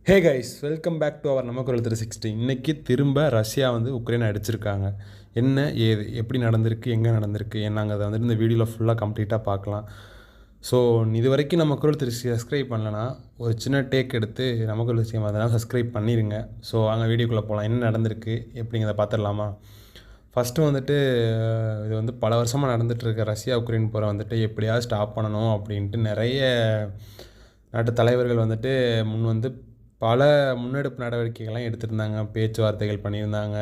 Hey guys, welcome back to our Namakkural 360. இன்றைக்கி திரும்ப Russia வந்து உக்ரைனை அடிச்சிருக்காங்க. என்ன ஏது எப்படி நடந்திருக்கு, எங்கே நடந்திருக்கு, நாங்கள் அதை வந்துட்டு இந்த வீடியோவில் ஃபுல்லாக கம்ப்ளீட்டாக பார்க்கலாம். ஸோ இது வரைக்கும் நம்ம குரல் 360 சப்ஸ்கிரைப் பண்ணலன்னா ஒரு சின்ன டேக் எடுத்து நமக்குரல் 360 அதனால் சப்ஸ்கிரைப் பண்ணிடுங்க. ஸோ அங்கே வீடியோக்குள்ளே போகலாம். என்ன நடந்திருக்கு எப்படிங்கிறத பார்த்துடலாமா? ஃபஸ்ட்டு வந்துட்டு இது வந்து பல வருஷமாக நடந்துகிட்ருக்க ரஷ்யா உக்ரைன் போரை வந்துட்டு எப்படியாவது ஸ்டாப் பண்ணணும் அப்படின்ட்டு நிறைய நாட்டு தலைவர்கள் வந்துட்டு முன் வந்து பல முன்னெடுப்பு நடவடிக்கைகள்லாம் எடுத்திருந்தாங்க. பேச்சுவார்த்தைகள் பண்ணியிருந்தாங்க.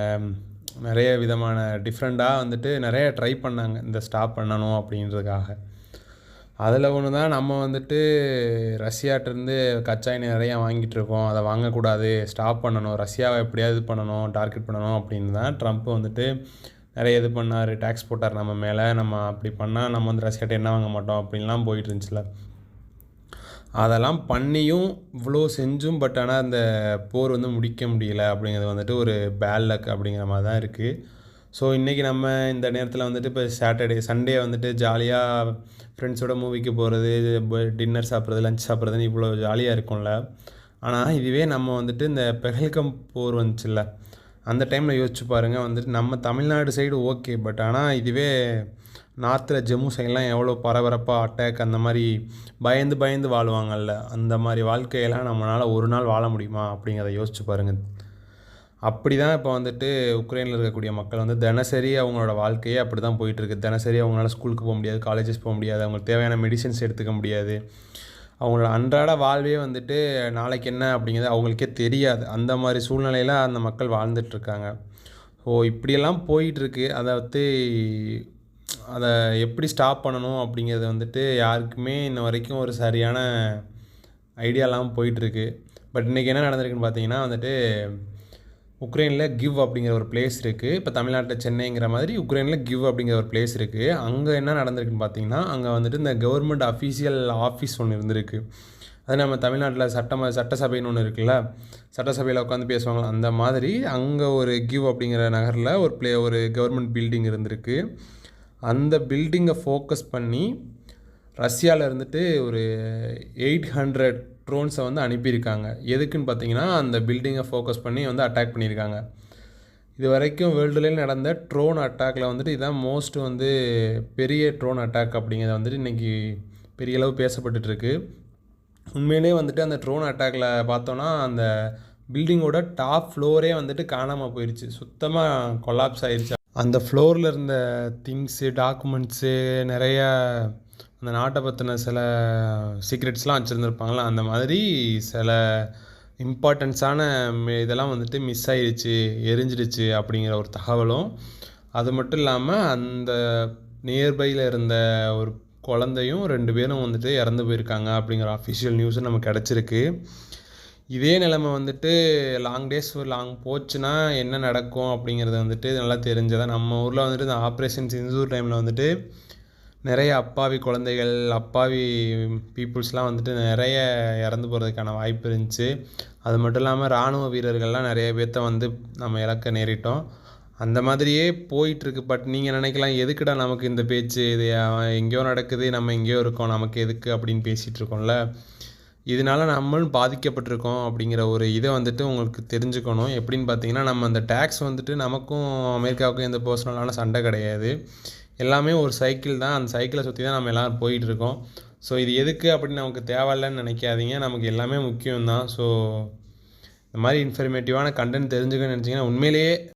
நிறைய விதமான டிஃப்ரெண்ட்டாக வந்துட்டு நிறைய ட்ரை பண்ணாங்க இந்த ஸ்டாப் பண்ணணும் அப்படின்றதுக்காக. அதில் ஒன்று தான் நம்ம வந்துட்டு ரஷ்யாட்டிருந்து கச்சா எண்ணெய் நிறையா வாங்கிட்டுருக்கோம். அதை வாங்கக்கூடாது, ஸ்டாப் பண்ணணும், ரஷ்யாவை எப்படியாவது இது பண்ணணும், டார்கெட் பண்ணணும் அப்படின்னு தான் ட்ரம்ப் வந்துட்டு நிறைய இது பண்ணார். டேக்ஸ் போட்டார் நம்ம மேலே. நம்ம அப்படி பண்ணால் நம்ம வந்து ரஷ்யாட்ட எண்ணெய் வாங்க மாட்டோம் அப்படின்லாம் போயிட்டு இருந்துச்சுல. அதெல்லாம் பண்ணியும் இவ்வளோ செஞ்சும் ஆனால் அந்த போர் வந்து முடிக்க முடியல அப்படிங்கிறது வந்துட்டு ஒரு பேட் லக் அப்படிங்கிற மாதிரி தான் இருக்குது. ஸோ இன்றைக்கி நம்ம இந்த நேரத்தில் வந்துட்டு இப்போ சண்டே வந்துட்டு ஜாலியாக ஃப்ரெண்ட்ஸோட மூவிக்கு போகிறது, டின்னர் சாப்பிட்றது, லஞ்ச் சாப்பிட்றதுன்னு இவ்வளோ ஜாலியாக இருக்கும்ல. ஆனால் இதுவே நம்ம வந்துட்டு இந்த பெஹல்கம் போர் வந்துச்சுல்ல, அந்த டைமில் யோசிச்சு பாருங்கள். வந்துட்டு நம்ம தமிழ்நாடு சைடு ஓகே, ஆனால் இதுவே நார்த்தில் ஜம்மு சைட்லாம் எவ்வளோ பரபரப்பாக அட்டாக் அந்த மாதிரி பயந்து வாழ்வாங்கல்ல, அந்த மாதிரி வாழ்க்கையெல்லாம் நம்மளால் ஒரு நாள் வாழ முடியுமா அப்படிங்கிறத யோசிச்சு பாருங்கள். அப்படி தான் இப்போ வந்துட்டு உக்ரைனில் இருக்கக்கூடிய மக்கள் வந்து தினசரி அவங்களோட வாழ்க்கையே அப்படி தான் போயிட்டுருக்கு. தினசரி அவங்களால ஸ்கூலுக்கு போக முடியாது, காலேஜஸ் போக முடியாது, அவங்களுக்கு தேவையான மெடிசன்ஸ் எடுத்துக்க முடியாது. அவங்களோட அன்றாட வாழ்வே வந்துட்டு நாளைக்கு என்ன அப்படிங்கிறது அவங்களுக்கே தெரியாது. அந்த மாதிரி சூழ்நிலையில் அந்த மக்கள் வாழ்ந்துட்டுருக்காங்க. ஸோ இப்படியெல்லாம் போயிட்டுருக்கு. அதை எப்படி ஸ்டாப் பண்ணணும் அப்படிங்கிறது வந்துட்டு யாருக்குமே இன்ன வரைக்கும் ஒரு சரியான ஐடியா இல்லாமல் போயிட்டுருக்கு. பட் இன்றைக்கி என்ன நடந்திருக்குன்னு பார்த்தீங்கன்னா வந்துட்டு உக்ரைனில் கிவ் அப்படிங்கிற ஒரு பிளேஸ் இருக்குது. இப்போ தமிழ்நாட்டில் சென்னைங்கிற மாதிரி உக்ரைனில் கிவ் அப்படிங்கிற ஒரு பிளேஸ் இருக்குது. அங்கே என்ன நடந்திருக்குன்னு பார்த்தீங்கன்னா, அங்கே வந்துட்டு இந்த கவர்மெண்ட் அஃபீஷியல் ஆஃபீஸ் ஒன்று இருந்திருக்கு. அது நம்ம தமிழ்நாட்டில் சட்டசபைன்னு ஒன்று இருக்குல்ல, சட்டசபையில் உட்காந்து பேசுவாங்களா, அந்த மாதிரி அங்கே ஒரு கிவ் அப்படிங்கிற நகரில் ஒரு கவர்மெண்ட் பில்டிங் இருந்திருக்கு. அந்த பில்டிங்கை ஃபோக்கஸ் பண்ணி ரஷ்யாவில் இருந்துட்டு ஒரு 800 ட்ரோன்ஸை வந்து அனுப்பியிருக்காங்க. எதுக்குன்னு பார்த்தீங்கன்னா, அந்த பில்டிங்கை ஃபோக்கஸ் பண்ணி வந்து அட்டாக் பண்ணியிருக்காங்க. இது வரைக்கும் வேர்ல்டுலேயும் நடந்த ட்ரோன் அட்டாக்கில் வந்துட்டு இதுதான் மோஸ்ட் வந்து பெரிய ட்ரோன் அட்டாக் அப்படிங்கிறத வந்துட்டு இன்றைக்கி பெரிய அளவு பேசப்பட்டுருக்கு. உண்மையிலே வந்துட்டு அந்த ட்ரோன் அட்டாக்கில் பார்த்தோன்னா அந்த பில்டிங்கோட டாப் ஃப்ளோரே வந்துட்டு காணாமல் போயிடுச்சு. சுத்தமாக கொலாப்ஸ் ஆயிடுச்சு. அந்த ஃப்ளோரில் இருந்த திங்ஸு, டாக்குமெண்ட்ஸு, நிறையா அந்த நாட்டை பற்றின சில சீக்ரெட்ஸ்லாம் வச்சுருந்துருப்பாங்களா, அந்த மாதிரி சில இம்பார்ட்டன்ஸான இதெல்லாம் வந்துட்டு மிஸ் ஆயிடுச்சு, எரிஞ்சிடுச்சு அப்படிங்கிற ஒரு தகவலும், அது மட்டும் இல்லாமல் அந்த நியர்பையில் இருந்த ஒரு குழந்தையும் 2 பேரும் வந்துட்டு இறந்து போயிருக்காங்க அப்படிங்கிற அஃபிஷியல் நியூஸும் நமக்கு கிடச்சிருக்கு. இதே நிலைமை வந்துட்டு லாங் போச்சுன்னா என்ன நடக்கும் அப்படிங்கிறது வந்துட்டு நல்லா தெரிஞ்சதான். நம்ம ஊரில் வந்துட்டு இந்த ஆப்ரேஷன் சிந்தூர் டைமில் வந்துட்டு நிறைய அப்பாவி குழந்தைகள், அப்பாவி பீப்புள்ஸ்லாம் வந்துட்டு நிறைய இறந்து போகிறதுக்கான வாய்ப்பு இருந்துச்சு. அது மட்டும் இல்லாமல் இராணுவ வீரர்கள்லாம் நிறைய பேர்த்த வந்து நம்ம இழக்க நேரிட்டோம். அந்த மாதிரியே போயிட்டுருக்கு. பட் நீங்கள் நினைக்கலாம், எதுக்குடா நமக்கு இந்த பேச்சு, இது எங்கேயோ நடக்குது, நம்ம எங்கேயோ இருக்கோம், நமக்கு எதுக்கு அப்படின்னு பேசிகிட்டு இருக்கோம்ல. இதனால் நம்மளும் பாதிக்கப்பட்டிருக்கோம் அப்படிங்கிற ஒரு இதை வந்துட்டு உங்களுக்கு தெரிஞ்சுக்கணும். எப்படின்னு பார்த்தீங்கன்னா, நம்ம அந்த டேக்ஸ் வந்துட்டு நமக்கும் அமெரிக்காவுக்கும் எந்த பர்சனலான சண்டை கிடையாது. எல்லாமே ஒரு சைக்கிள் தான். அந்த சைக்கிளை சுற்றி தான் நம்ம எல்லோரும் போயிட்டுருக்கோம். ஸோ இது எதுக்கு அப்படின்னு நமக்கு தேவையில்லைன்னு நினைக்காதீங்க. நமக்கு எல்லாமே முக்கியம்தான். ஸோ இந்த மாதிரி இன்ஃபர்மேட்டிவான கண்டென்ட் தெரிஞ்சுக்கணும்னு நினச்சிங்கன்னா உண்மையிலேயே